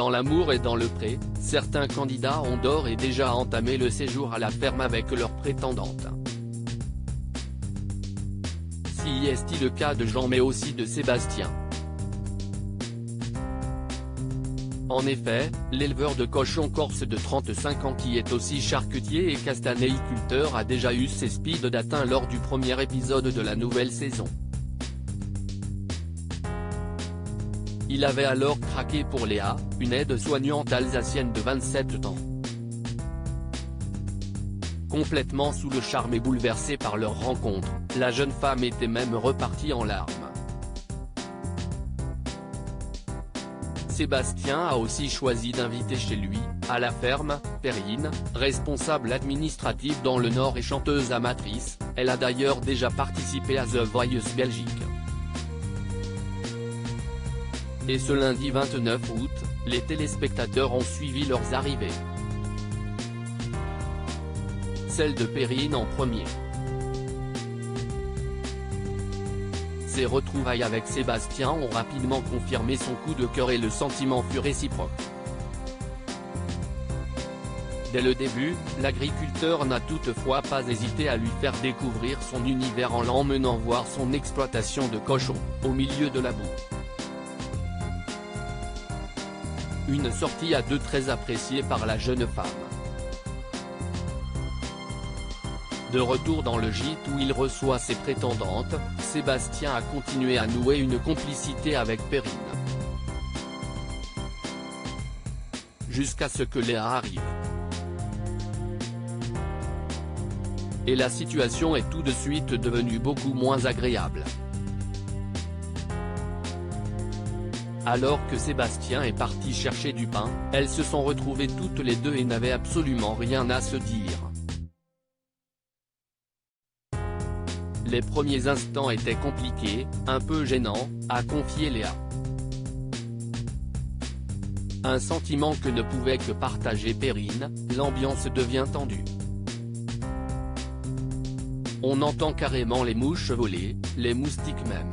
Dans l'amour et dans le pré, certains candidats ont d'ores et déjà entamé le séjour à la ferme avec leur prétendante. Si est-il le cas de Jean mais aussi de Sébastien. En effet, l'éleveur de cochons corse de 35 ans qui est aussi charcutier et castanéiculteur a déjà eu ses speed dating lors du premier épisode de la nouvelle saison. Il avait alors craqué pour Léa, une aide-soignante alsacienne de 27 ans. Complètement sous le charme et bouleversée par leur rencontre, la jeune femme était même repartie en larmes. Sébastien a aussi choisi d'inviter chez lui, à la ferme, Perrine, responsable administrative dans le Nord et chanteuse amatrice. Elle a d'ailleurs déjà participé à The Voice Belgique. Et ce lundi 29 août, les téléspectateurs ont suivi leurs arrivées. Celle de Perrine en premier. Ses retrouvailles avec Sébastien ont rapidement confirmé son coup de cœur et le sentiment fut réciproque. Dès le début, l'agriculteur n'a toutefois pas hésité à lui faire découvrir son univers en l'emmenant voir son exploitation de cochons, au milieu de la boue. Une sortie à deux très appréciée par la jeune femme. De retour dans le gîte où il reçoit ses prétendantes, Sébastien a continué à nouer une complicité avec Perrine. Jusqu'à ce que Léa arrive. Et la situation est tout de suite devenue beaucoup moins agréable. Alors que Sébastien est parti chercher du pain, elles se sont retrouvées toutes les deux et n'avaient absolument rien à se dire. Les premiers instants étaient compliqués, un peu gênants, a confié Léa. Un sentiment que ne pouvait que partager Perrine, l'ambiance devient tendue. On entend carrément les mouches voler, les moustiques même.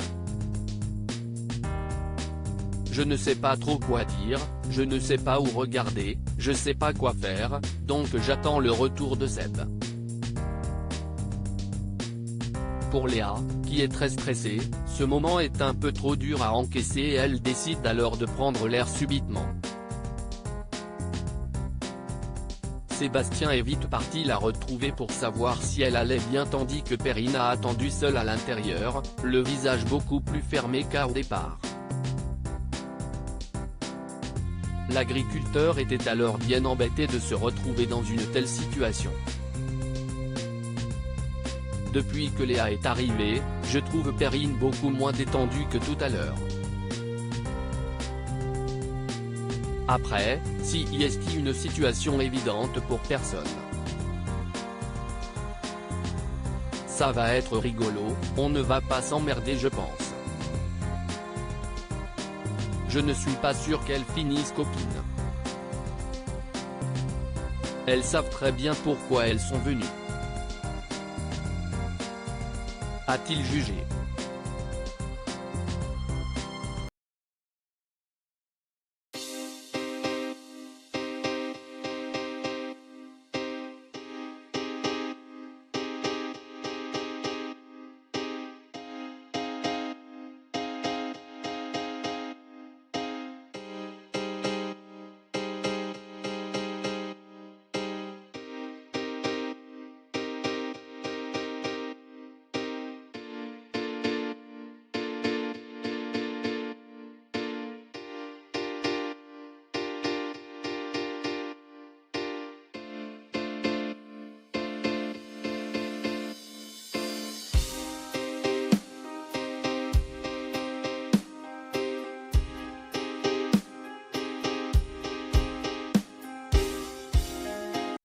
Je ne sais pas trop quoi dire, je ne sais pas où regarder, je sais pas quoi faire, donc j'attends le retour de Seb. Pour Léa, qui est très stressée, ce moment est un peu trop dur à encaisser et elle décide alors de prendre l'air subitement. Sébastien est vite parti la retrouver pour savoir si elle allait bien tandis que Perrine a attendu seule à l'intérieur, le visage beaucoup plus fermé qu'au départ. L'agriculteur était alors bien embêté de se retrouver dans une telle situation. Depuis que Léa est arrivée, je trouve Perrine beaucoup moins détendue que tout à l'heure. Après, si est une situation évidente pour personne. Ça va être rigolo, on ne va pas s'emmerder je pense. Je ne suis pas sûr qu'elles finissent copines. Elles savent très bien pourquoi elles sont venues. A-t-il jugé.